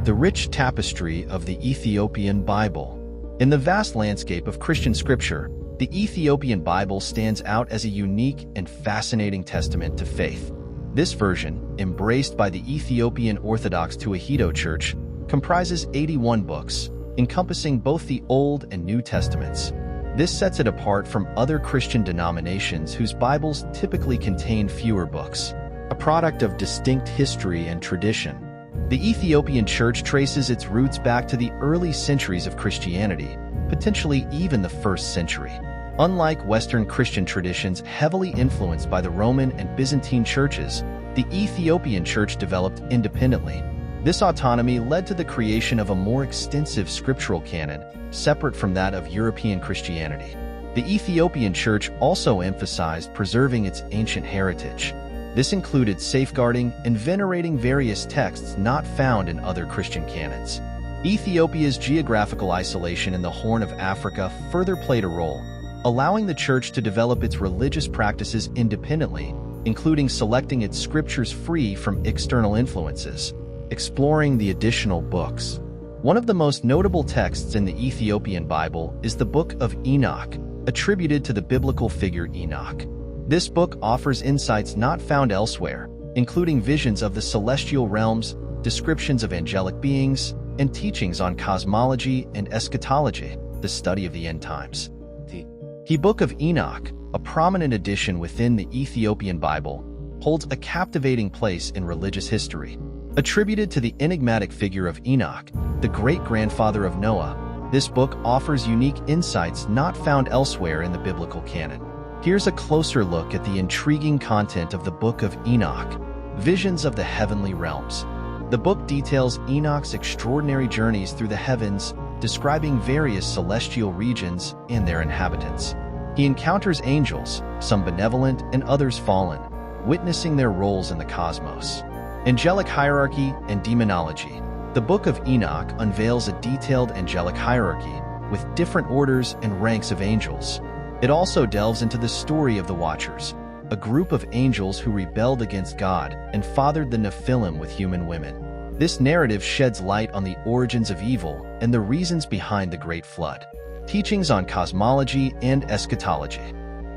the rich tapestry of the Ethiopian Bible. In the vast landscape of Christian scripture, the Ethiopian Bible stands out as a unique and fascinating testament to faith. This version, embraced by the Ethiopian Orthodox Tewahedo Church, comprises 81 books, encompassing both the Old and New Testaments. This sets it apart from other Christian denominations whose Bibles typically contain fewer books, a product of distinct history and tradition. The Ethiopian Church traces its roots back to the early centuries of Christianity, potentially even the 1st century. Unlike Western Christian traditions heavily influenced by the Roman and Byzantine churches, the Ethiopian Church developed independently. This autonomy led to the creation of a more extensive scriptural canon, separate from that of European Christianity. The Ethiopian Church also emphasized preserving its ancient heritage. This included safeguarding and venerating various texts not found in other Christian canons. Ethiopia's geographical isolation in the Horn of Africa further played a role, allowing the Church to develop its religious practices independently, including selecting its scriptures free from external influences. Exploring the additional books. One of the most notable texts in the Ethiopian Bible is the Book of Enoch, attributed to the biblical figure Enoch. This book offers insights not found elsewhere, including visions of the celestial realms, descriptions of angelic beings, and teachings on cosmology and eschatology, the study of the end times. The Book of Enoch, a prominent addition within the Ethiopian Bible, holds a captivating place in religious history. Attributed to the enigmatic figure of Enoch, the great-grandfather of Noah, this book offers unique insights not found elsewhere in the biblical canon. Here's a closer look at the intriguing content of the Book of Enoch, Visions of the Heavenly Realms. The book details Enoch's extraordinary journeys through the heavens, describing various celestial regions and their inhabitants. He encounters angels, some benevolent and others fallen, witnessing their roles in the cosmos. Angelic hierarchy and demonology. The Book of Enoch unveils a detailed angelic hierarchy, with different orders and ranks of angels. It also delves into the story of the Watchers, a group of angels who rebelled against God and fathered the Nephilim with human women. This narrative sheds light on the origins of evil and the reasons behind the Great Flood. Teachings on cosmology and eschatology.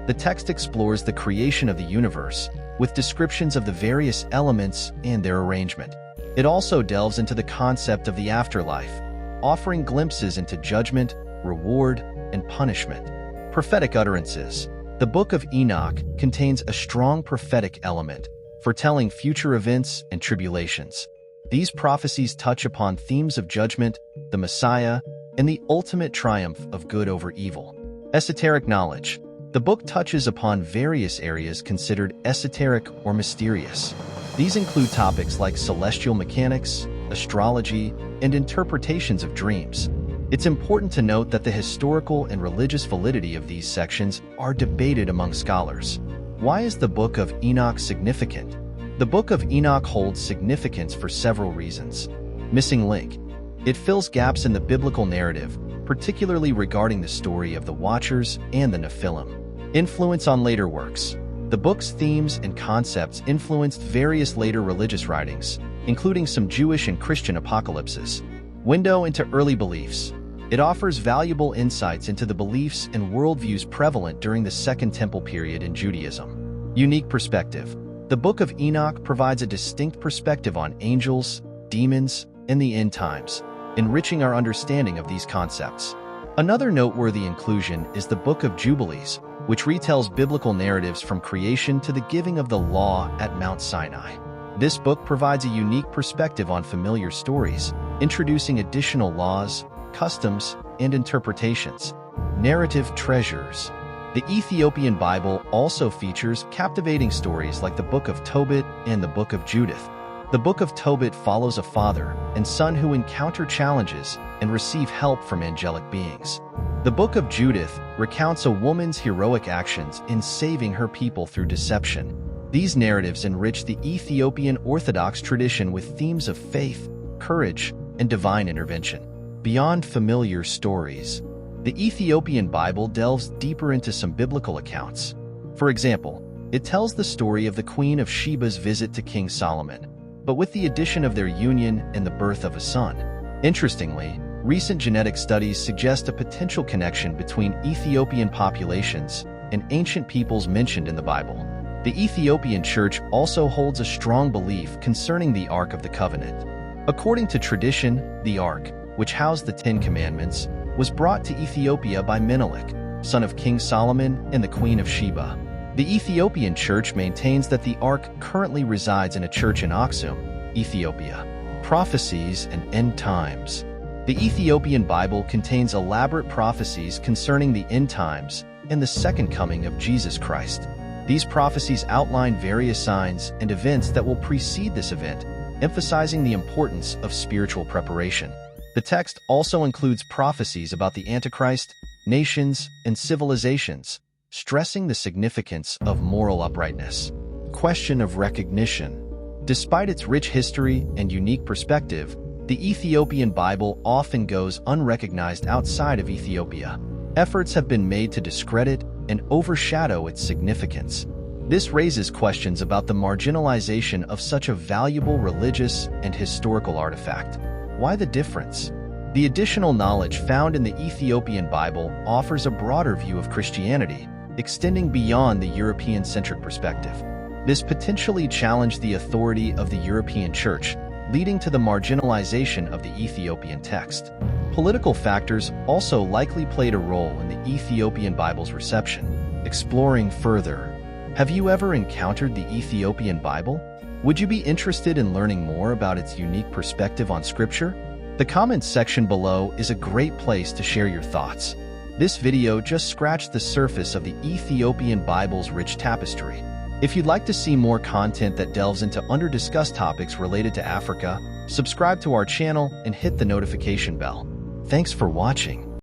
The text explores the creation of the universe, with descriptions of the various elements and their arrangement. It also delves into the concept of the afterlife, offering glimpses into judgment, reward, and punishment. Prophetic utterances. The Book of Enoch contains a strong prophetic element, foretelling future events and tribulations. These prophecies touch upon themes of judgment, the Messiah, and the ultimate triumph of good over evil. Esoteric Knowledge. The book touches upon various areas considered esoteric or mysterious. These include topics like celestial mechanics, astrology, and interpretations of dreams. It's important to note that the historical and religious validity of these sections are debated among scholars. Why is the Book of Enoch significant? The Book of Enoch holds significance for several reasons. Missing link. It fills gaps in the biblical narrative, particularly regarding the story of the Watchers and the Nephilim. Influence on later works. The book's themes and concepts influenced various later religious writings, including some Jewish and Christian apocalypses. Window into early beliefs. It offers valuable insights into the beliefs and worldviews prevalent during the Second Temple period in Judaism. Unique perspective. The Book of Enoch provides a distinct perspective on angels, demons, and the end times, enriching our understanding of these concepts. Another noteworthy inclusion is the Book of Jubilees, which retells biblical narratives from creation to the giving of the law at Mount Sinai. This book provides a unique perspective on familiar stories, introducing additional laws, customs, and interpretations. Narrative treasures. The Ethiopian Bible also features captivating stories like the Book of Tobit and the Book of Judith. The Book of Tobit follows a father and son who encounter challenges and receive help from angelic beings. The Book of Judith recounts a woman's heroic actions in saving her people through deception. These narratives enrich the Ethiopian Orthodox tradition with themes of faith, courage, and divine intervention. Beyond familiar stories, the Ethiopian Bible delves deeper into some biblical accounts. For example, it tells the story of the Queen of Sheba's visit to King Solomon. but with the addition of their union and the birth of a son. Interestingly, recent genetic studies suggest a potential connection between Ethiopian populations and ancient peoples mentioned in the Bible. The Ethiopian Church also holds a strong belief concerning the Ark of the Covenant. According to tradition, the Ark, which housed the Ten Commandments, was brought to Ethiopia by Menelik, son of King Solomon and the Queen of Sheba. The Ethiopian Church maintains that the Ark currently resides in a church in Aksum, Ethiopia. Prophecies and End Times. The Ethiopian Bible contains elaborate prophecies concerning the end times and the second coming of Jesus Christ. These prophecies outline various signs and events that will precede this event, emphasizing the importance of spiritual preparation. The text also includes prophecies about the Antichrist, nations, and civilizations, stressing the significance of moral uprightness. Question of recognition. Despite its rich history and unique perspective, the Ethiopian Bible often goes unrecognized outside of Ethiopia. Efforts have been made to discredit and overshadow its significance. This raises questions about the marginalization of such a valuable religious and historical artifact. Why the difference? The additional knowledge found in the Ethiopian Bible offers a broader view of Christianity, extending beyond the European-centric perspective. This potentially challenged the authority of the European Church, leading to the marginalization of the Ethiopian text. Political factors also likely played a role in the Ethiopian Bible's reception. Exploring further. Have you ever encountered the Ethiopian Bible? Would you be interested in learning more about its unique perspective on Scripture? The comments section below is a great place to share your thoughts. This video just scratched the surface of the Ethiopian Bible's rich tapestry. If you'd like to see more content that delves into under-discussed topics related to Africa, subscribe to our channel and hit the notification bell. Thanks for watching.